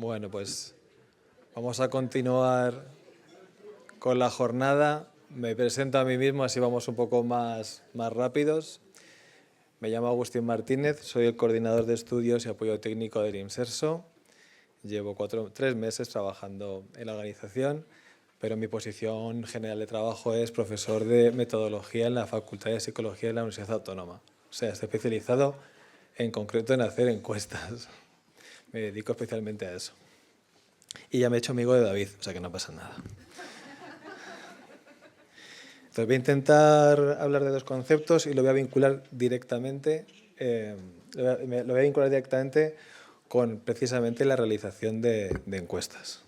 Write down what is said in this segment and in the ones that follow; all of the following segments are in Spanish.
Bueno, pues vamos a continuar con la jornada. Me presento a mí mismo, así vamos un poco más rápidos. Me llamo Agustín Martínez, soy el coordinador de estudios y apoyo técnico del IMSERSO. Llevo 3 meses trabajando en la organización, pero mi posición general de trabajo es profesor de metodología en la Facultad de Psicología de la Universidad Autónoma. O sea, estoy especializado en concreto en hacer encuestas. Me dedico especialmente a eso. Y ya me he hecho amigo de David, o sea que no pasa nada. Entonces voy a intentar hablar de 2 conceptos y lo voy a vincular directamente, con precisamente la realización de encuestas.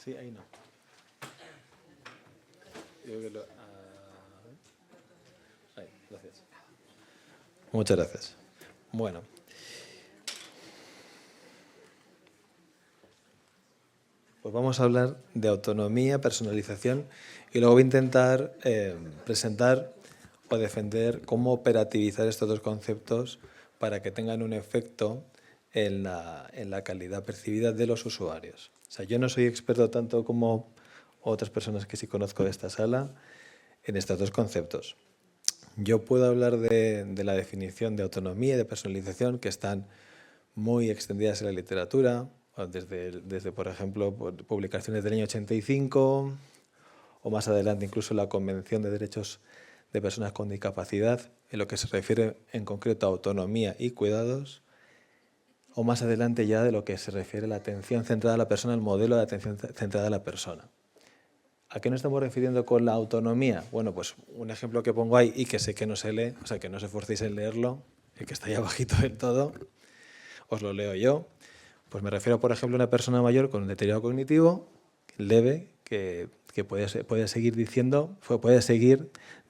Sí, ahí no. Ahí, gracias. Muchas gracias. Bueno. Pues vamos a hablar de autonomía, personalización y luego voy a intentar presentar o defender cómo operativizar estos 2 conceptos para que tengan un efecto en la calidad percibida de los usuarios. O sea, yo no soy experto tanto como otras personas que sí conozco de esta sala en estos 2 conceptos. Yo puedo hablar de la definición de autonomía y de personalización que están muy extendidas en la literatura, desde por ejemplo, publicaciones del año 85 o más adelante incluso la Convención de Derechos de Personas con Discapacidad, en lo que se refiere en concreto a autonomía y cuidados, o más adelante ya de lo que se refiere a la atención centrada a la persona, el modelo de atención centrada a la persona. ¿A qué nos estamos refiriendo con la autonomía? Bueno, pues un ejemplo que pongo ahí y que sé que no se lee, o sea, que no os esforcéis en leerlo, el que está ahí abajito del todo, os lo leo yo. Pues me refiero, por ejemplo, a una persona mayor con un deterioro cognitivo leve que puede seguir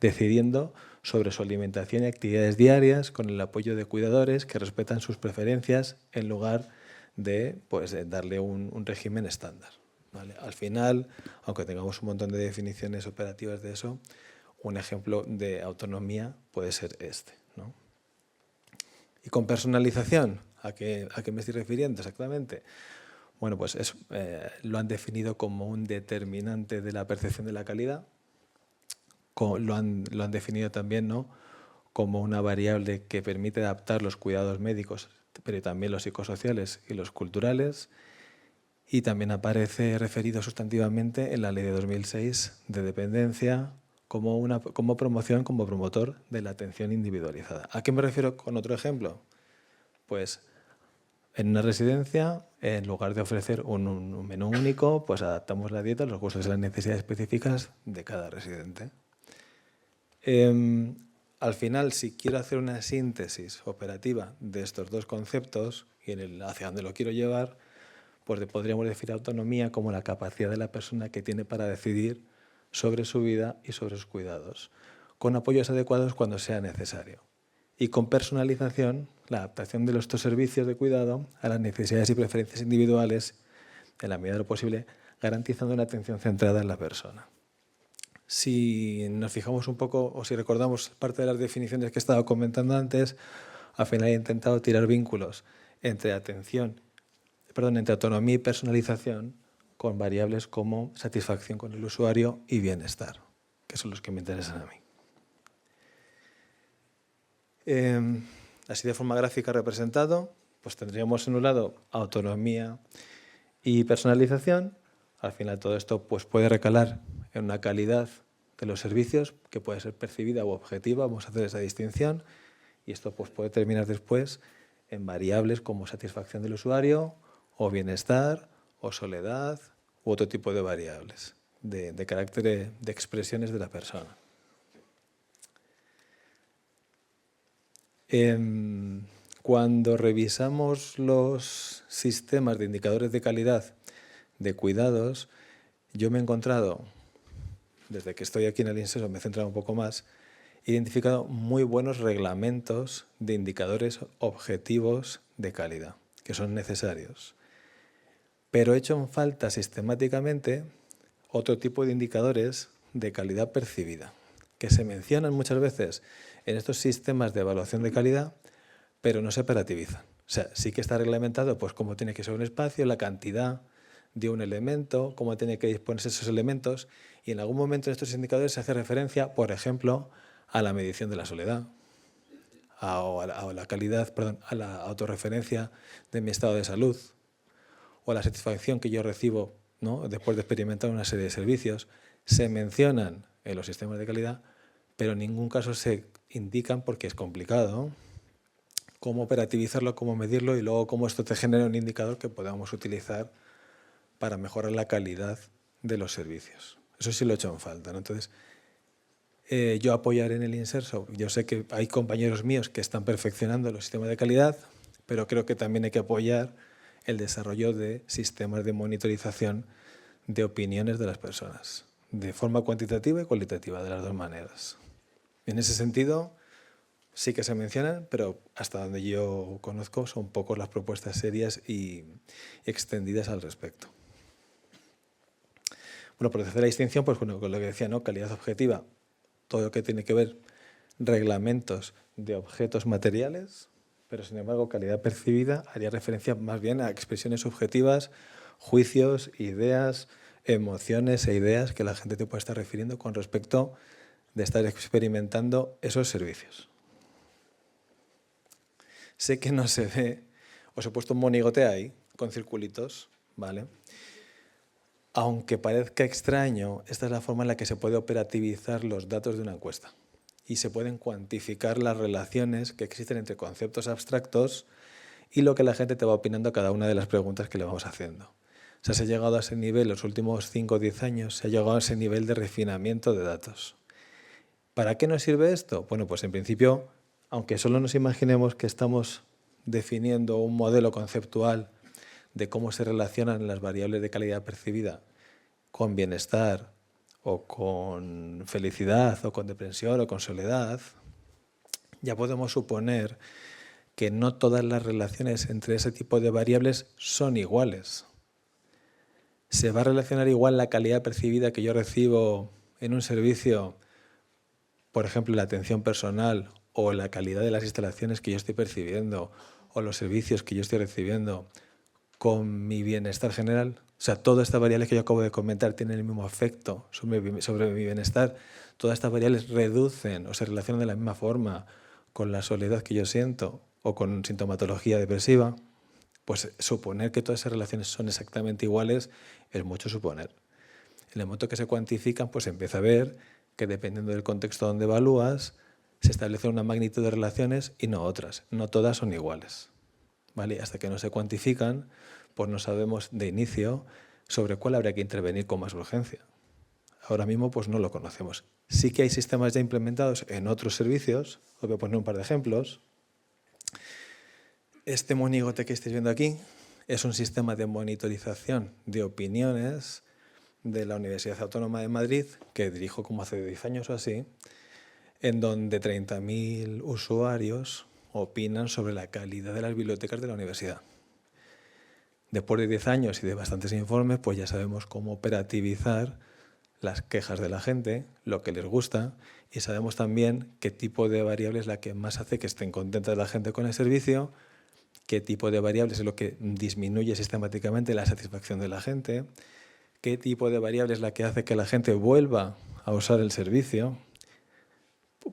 decidiendo sobre su alimentación y actividades diarias con el apoyo de cuidadores que respetan sus preferencias en lugar de darle un régimen estándar. ¿Vale? Al final, aunque tengamos un montón de definiciones operativas de eso, un ejemplo de autonomía puede ser este, ¿no? Y con personalización, ¿a qué me estoy refiriendo exactamente? Bueno, pues lo han definido como un determinante de la percepción de la calidad, lo han definido también, ¿no?, como una variable que permite adaptar los cuidados médicos, pero también los psicosociales y los culturales, y también aparece referido sustantivamente en la Ley de 2006 de dependencia como promoción, como promotor de la atención individualizada. ¿A qué me refiero con otro ejemplo? Pues en una residencia, en lugar de ofrecer un menú único, pues adaptamos la dieta a los gustos y las necesidades específicas de cada residente. Al final, si quiero hacer una síntesis operativa de estos 2 conceptos y hacia dónde lo quiero llevar, pues podríamos definir autonomía como la capacidad de la persona que tiene para decidir sobre su vida y sobre sus cuidados, con apoyos adecuados cuando sea necesario. Y con personalización, la adaptación de estos servicios de cuidado a las necesidades y preferencias individuales, en la medida de lo posible, garantizando una atención centrada en la persona. Si nos fijamos un poco o si recordamos parte de las definiciones que he estado comentando antes, al final he intentado tirar vínculos entre autonomía y personalización con variables como satisfacción con el usuario y bienestar, que son los que me interesan a mí. Así de forma gráfica representado, pues tendríamos en un lado autonomía y personalización. Al final todo esto pues puede recalar en una calidad de los servicios que puede ser percibida u objetiva, vamos a hacer esa distinción, y esto pues puede terminar después en variables como satisfacción del usuario o bienestar o soledad u otro tipo de variables de carácter de expresiones de la persona. cuando revisamos los sistemas de indicadores de calidad de cuidados, yo me he encontrado, desde que estoy aquí en el INSERSO me he centrado un poco más, he identificado muy buenos reglamentos de indicadores objetivos de calidad, que son necesarios. Pero he hecho en falta sistemáticamente otro tipo de indicadores de calidad percibida, que se mencionan muchas veces en estos sistemas de evaluación de calidad, pero no se operativizan. O sea, sí que está reglamentado pues cómo tiene que ser un espacio, la cantidad de un elemento, cómo tiene que disponerse esos elementos, y en algún momento en estos indicadores se hace referencia, por ejemplo, a la medición de la soledad, a la calidad, perdón, a la autorreferencia de mi estado de salud, o a la satisfacción que yo recibo, ¿no?, después de experimentar una serie de servicios. Se mencionan en los sistemas de calidad, pero en ningún caso se indican, porque es complicado, cómo operativizarlo, cómo medirlo y luego cómo esto te genera un indicador que podamos utilizar para mejorar la calidad de los servicios. Eso sí lo he hecho en falta, ¿no? Entonces, yo apoyaré en el INSERSO. Yo sé que hay compañeros míos que están perfeccionando los sistemas de calidad, pero creo que también hay que apoyar el desarrollo de sistemas de monitorización de opiniones de las personas, de forma cuantitativa y cualitativa, de las dos maneras. En ese sentido, sí que se mencionan, pero hasta donde yo conozco son pocas las propuestas serias y extendidas al respecto. Bueno, por hacer la distinción, pues bueno, con lo que decía, ¿no?, calidad objetiva, todo lo que tiene que ver reglamentos de objetos materiales, pero sin embargo calidad percibida haría referencia más bien a expresiones subjetivas, juicios, ideas, emociones e ideas que la gente te puede estar refiriendo con respecto de estar experimentando esos servicios. Sé que no se ve, os he puesto un monigote ahí con circulitos, ¿vale? Aunque parezca extraño, esta es la forma en la que se puede operativizar los datos de una encuesta y se pueden cuantificar las relaciones que existen entre conceptos abstractos y lo que la gente te va opinando a cada una de las preguntas que le vamos haciendo. O sea, se ha llegado a ese nivel, los últimos 5 o 10 años, se ha llegado a ese nivel de refinamiento de datos. ¿Para qué nos sirve esto? Bueno, pues en principio, aunque solo nos imaginemos que estamos definiendo un modelo conceptual de cómo se relacionan las variables de calidad percibida con bienestar o con felicidad o con depresión o con soledad, ya podemos suponer que no todas las relaciones entre ese tipo de variables son iguales. ¿Se va a relacionar igual la calidad percibida que yo recibo en un servicio, por ejemplo, la atención personal, o la calidad de las instalaciones que yo estoy percibiendo, o los servicios que yo estoy recibiendo, con mi bienestar general? O sea, todas estas variables que yo acabo de comentar tienen el mismo efecto sobre mi bienestar. Todas estas variables reducen o se relacionan de la misma forma con la soledad que yo siento o con sintomatología depresiva. Pues suponer que todas esas relaciones son exactamente iguales es mucho suponer. En el momento que se cuantifican, pues se empieza a ver que dependiendo del contexto donde evalúas, se establece una magnitud de relaciones y no otras. No todas son iguales, ¿vale? Hasta que no se cuantifican, pues no sabemos de inicio sobre cuál habría que intervenir con más urgencia. Ahora mismo pues no lo conocemos. Sí que hay sistemas ya implementados en otros servicios. Os voy a poner un par de ejemplos. Este monigote que estáis viendo aquí es un sistema de monitorización de opiniones de la Universidad Autónoma de Madrid, que dirijo como hace 10 años o así, en donde 30.000 usuarios opinan sobre la calidad de las bibliotecas de la universidad. Después de 10 años y de bastantes informes, pues ya sabemos cómo operativizar las quejas de la gente, lo que les gusta, y sabemos también qué tipo de variable es la que más hace que estén contentas la gente con el servicio, qué tipo de variables es lo que disminuye sistemáticamente la satisfacción de la gente, qué tipo de variable es la que hace que la gente vuelva a usar el servicio,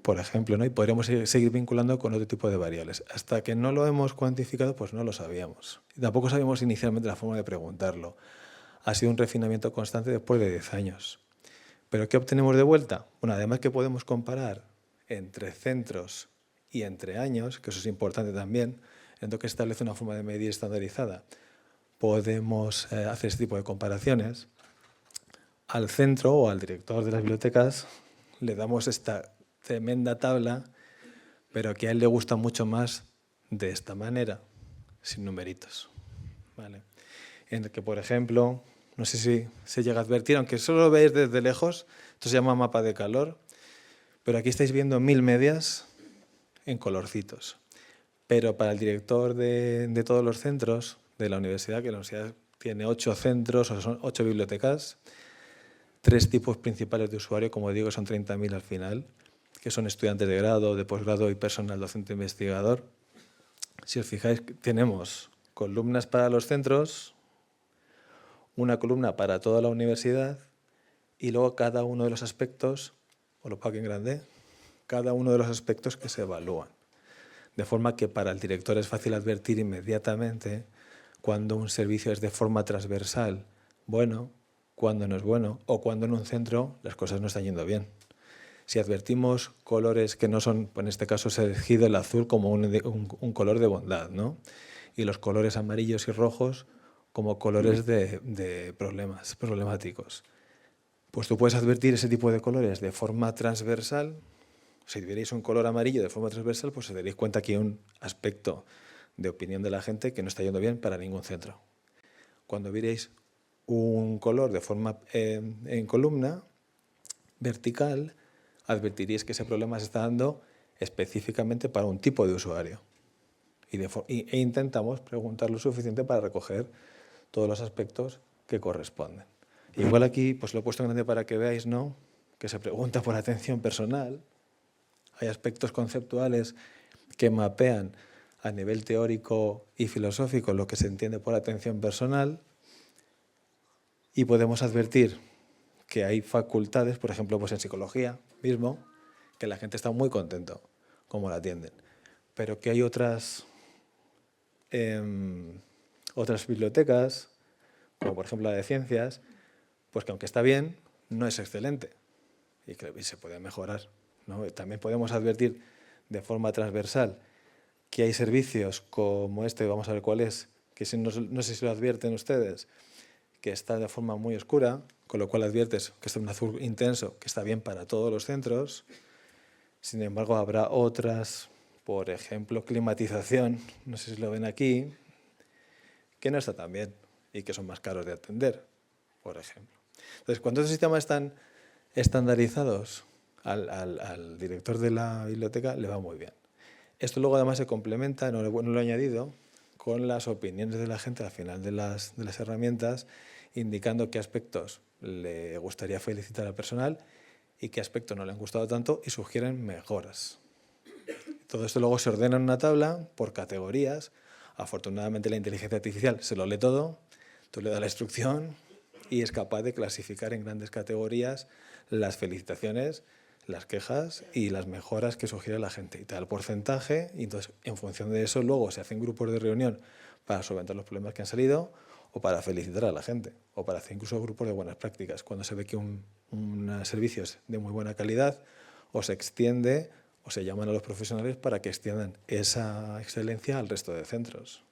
por ejemplo, ¿no? Y podríamos seguir vinculando con otro tipo de variables. Hasta que no lo hemos cuantificado, pues no lo sabíamos. Y tampoco sabíamos inicialmente la forma de preguntarlo. Ha sido un refinamiento constante después de 10 años. ¿Pero qué obtenemos de vuelta? Bueno, además que podemos comparar entre centros y entre años, que eso es importante también, en lo que establece una forma de medir estandarizada, podemos hacer este tipo de comparaciones. Al centro o al director de las bibliotecas le damos esta tremenda tabla, pero que a él le gusta mucho más de esta manera, sin numeritos. ¿Vale? En el que, por ejemplo, no sé si se llega a advertir, aunque solo lo veis desde lejos, esto se llama mapa de calor, pero aquí estáis viendo 1000 medias en colorcitos. Pero para el director de todos los centros de la universidad, que la universidad tiene 8 centros, o son 8 bibliotecas, 3 tipos principales de usuario, como digo, son 30.000 al final, que son estudiantes de grado, de posgrado y personal docente investigador. Si os fijáis, tenemos columnas para los centros, una columna para toda la universidad y luego cada uno de los aspectos, os lo pongo aquí en grande, cada uno de los aspectos que se evalúan. De forma que para el director es fácil advertir inmediatamente cuando un servicio es de forma transversal bueno, cuando no es bueno o cuando en un centro las cosas no están yendo bien. Si advertimos colores que no son, en este caso se ha elegido el azul como un color de bondad, ¿no? Y los colores amarillos y rojos como colores de problemáticos. Pues tú puedes advertir ese tipo de colores de forma transversal. Si veréis un color amarillo de forma transversal, pues os daréis cuenta que hay un aspecto de opinión de la gente que no está yendo bien para ningún centro. Cuando veréis un color de forma en columna vertical, advertiréis que ese problema se está dando específicamente para un tipo de usuario. E intentamos preguntar lo suficiente para recoger todos los aspectos que corresponden. Igual aquí pues lo he puesto en grande para que veáis, ¿no?, que se pregunta por atención personal. Hay aspectos conceptuales que mapean a nivel teórico y filosófico lo que se entiende por atención personal y podemos advertir que hay facultades, por ejemplo, pues en psicología mismo, que la gente está muy contento como la atienden, pero que hay otras bibliotecas, como por ejemplo la de ciencias, pues que aunque está bien, no es excelente y que se puede mejorar, ¿no? También podemos advertir de forma transversal que hay servicios como este, vamos a ver cuál es, que no sé si lo advierten ustedes, que está de forma muy oscura, con lo cual adviertes que está en un azul intenso, que está bien para todos los centros. Sin embargo, habrá otras, por ejemplo, climatización, no sé si lo ven aquí, que no está tan bien y que son más caros de atender, por ejemplo. Entonces, cuando estos sistemas están estandarizados, al director de la biblioteca le va muy bien. Esto luego además se complementa, no lo he añadido, con las opiniones de la gente al final de las herramientas, indicando qué aspectos le gustaría felicitar al personal y qué aspectos no le han gustado tanto y sugieren mejoras. Todo esto luego se ordena en una tabla por categorías. Afortunadamente la inteligencia artificial se lo lee todo, tú le das la instrucción y es capaz de clasificar en grandes categorías las felicitaciones, las quejas y las mejoras que sugiere la gente. Y te da el porcentaje y entonces en función de eso luego se hacen grupos de reunión para solventar los problemas que han salido o para felicitar a la gente o para hacer incluso grupos de buenas prácticas. Cuando se ve que un servicio es de muy buena calidad o se extiende o se llaman a los profesionales para que extiendan esa excelencia al resto de centros.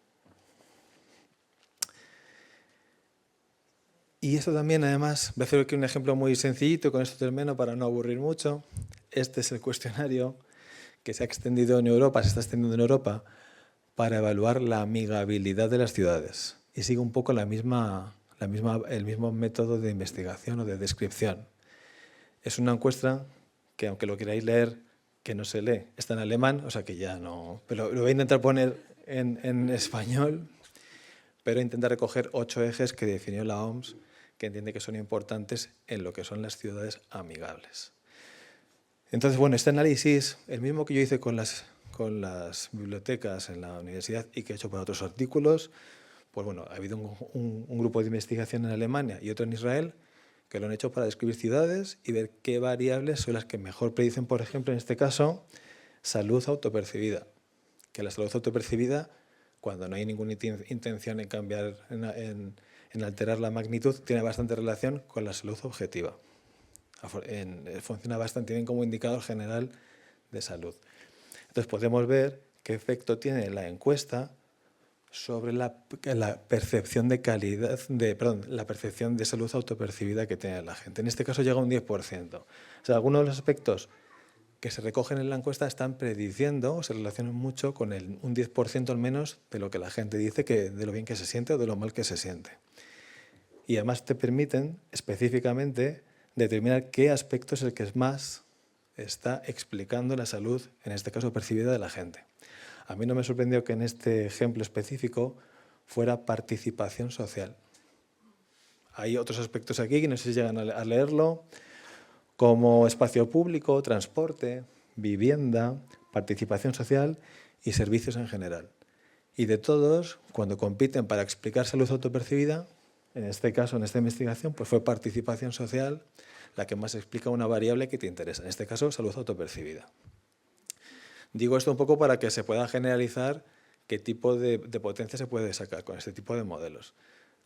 Y esto también, además, voy a hacer aquí un ejemplo muy sencillito, con esto termino para no aburrir mucho. Este es el cuestionario que se ha extendido en Europa, se está extendiendo en Europa, para evaluar la amigabilidad de las ciudades. Y sigue un poco el mismo método de investigación o de descripción. Es una encuesta que, aunque lo queráis leer, que no se lee, está en alemán, o sea que ya no... Pero lo voy a intentar poner en español, pero intentar recoger 8 ejes que definió la OMS, que entiende que son importantes en lo que son las ciudades amigables. Entonces, bueno, este análisis, el mismo que yo hice con las bibliotecas en la universidad y que he hecho para otros artículos, pues bueno, ha habido un grupo de investigación en Alemania y otro en Israel que lo han hecho para describir ciudades y ver qué variables son las que mejor predicen, por ejemplo, en este caso, salud autopercibida. Que la salud autopercibida, cuando no hay ninguna intención en cambiar, en alterar la magnitud, tiene bastante relación con la salud objetiva. Funciona bastante bien como indicador general de salud. Entonces podemos ver qué efecto tiene la encuesta sobre la percepción de calidad, la percepción de salud autopercibida que tiene la gente. En este caso llega a un 10%. O sea, algunos de los aspectos que se recogen en la encuesta están prediciendo o se relacionan mucho con un 10% al menos de lo que la gente dice, de lo bien que se siente o de lo mal que se siente. Y además te permiten específicamente determinar qué aspecto es el que más está explicando la salud, en este caso percibida, de la gente. A mí no me sorprendió que en este ejemplo específico fuera participación social. Hay otros aspectos aquí que no sé si llegan a leerlo, como espacio público, transporte, vivienda, participación social y servicios en general. Y de todos, cuando compiten para explicar salud autopercibida, en este caso, en esta investigación, pues fue participación social la que más explica una variable que te interesa, en este caso, salud autopercibida. Digo esto un poco para que se pueda generalizar qué tipo de potencia se puede sacar con este tipo de modelos.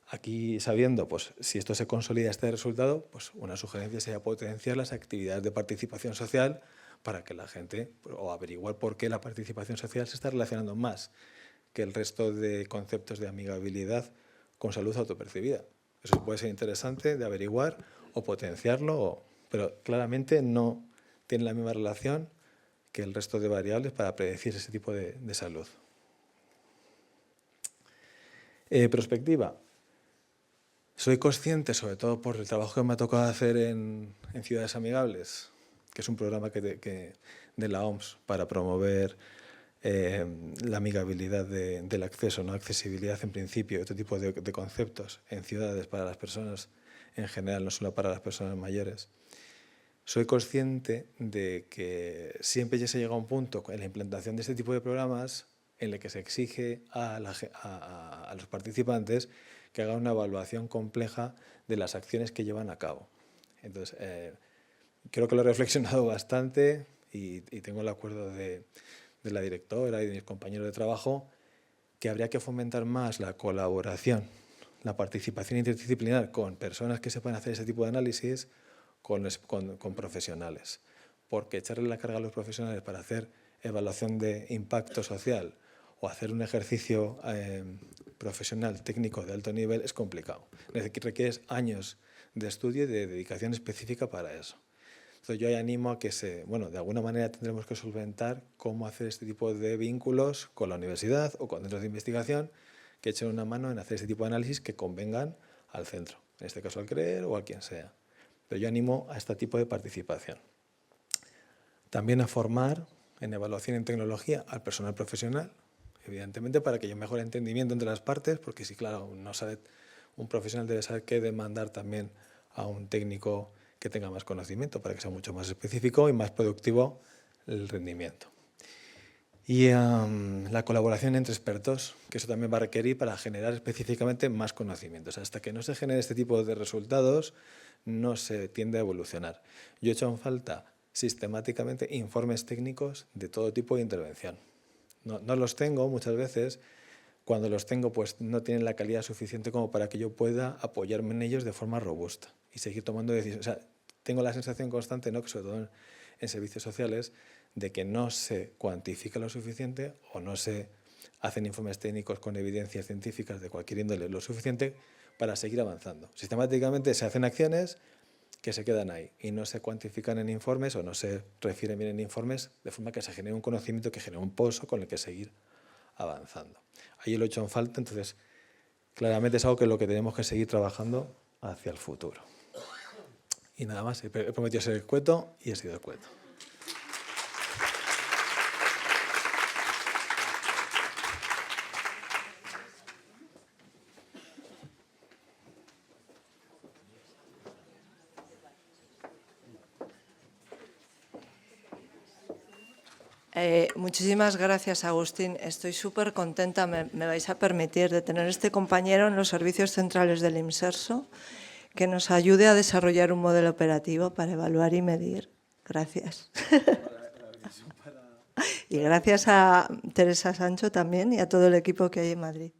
Aquí, sabiendo, pues, si esto se consolida este resultado, pues una sugerencia sería potenciar las actividades de participación social para que la gente, o averiguar por qué la participación social se está relacionando más que el resto de conceptos de amigabilidad con salud autopercibida. Eso puede ser interesante de averiguar o potenciarlo, pero claramente no tiene la misma relación que el resto de variables para predecir ese tipo de salud. Prospectiva. Soy consciente, sobre todo por el trabajo que me ha tocado hacer en Ciudades Amigables, que es un programa de la OMS para promover la amigabilidad del acceso, ¿no? Accesibilidad en principio, este tipo de conceptos en ciudades para las personas en general, no solo para las personas mayores. Soy consciente de que siempre ya se llega a un punto en la implantación de este tipo de programas en el que se exige a los participantes que hagan una evaluación compleja de las acciones que llevan a cabo. Entonces, creo que lo he reflexionado bastante y tengo el acuerdo de la directora y de mis compañeros de trabajo que habría que fomentar más la colaboración, la participación interdisciplinar con personas que sepan hacer ese tipo de análisis, con profesionales. Porque echarle la carga a los profesionales para hacer evaluación de impacto social o hacer un ejercicio profesional, técnico de alto nivel es complicado. Requiere años de estudio y de dedicación específica para eso. Entonces yo ahí animo a que de alguna manera tendremos que solventar cómo hacer este tipo de vínculos con la universidad o con centros de investigación que echen una mano en hacer este tipo de análisis que convengan al centro, en este caso al CREER o a quien sea. Pero yo animo a este tipo de participación. También a formar en evaluación en tecnología al personal profesional, evidentemente para que haya un mejor entendimiento entre las partes, porque si, claro, un profesional debe saber qué demandar también a un técnico que tenga más conocimiento para que sea mucho más específico y más productivo el rendimiento. Y la colaboración entre expertos, que eso también va a requerir para generar específicamente más conocimientos. Hasta que no se genere este tipo de resultados, no se tiende a evolucionar. Yo he hecho en falta sistemáticamente informes técnicos de todo tipo de intervención. No los tengo muchas veces. Cuando los tengo, pues no tienen la calidad suficiente como para que yo pueda apoyarme en ellos de forma robusta y seguir tomando decisiones. O sea, tengo la sensación constante, ¿no?, que sobre todo en servicios sociales, de que no se cuantifica lo suficiente o no se hacen informes técnicos con evidencias científicas de cualquier índole lo suficiente para seguir avanzando. Sistemáticamente se hacen acciones que se quedan ahí y no se cuantifican en informes o no se refieren bien en informes de forma que se genere un conocimiento que genere un pozo con el que seguir avanzando. Ahí lo he hecho en falta, entonces claramente es algo que es lo que tenemos que seguir trabajando hacia el futuro. Y nada más, he prometido ser escueto y he sido escueto. Muchísimas gracias, Agustín. Estoy súper contenta, me vais a permitir, de tener este compañero en los servicios centrales del IMSERSO que nos ayude a desarrollar un modelo operativo para evaluar y medir. Gracias. Y gracias a Teresa Sancho también y a todo el equipo que hay en Madrid.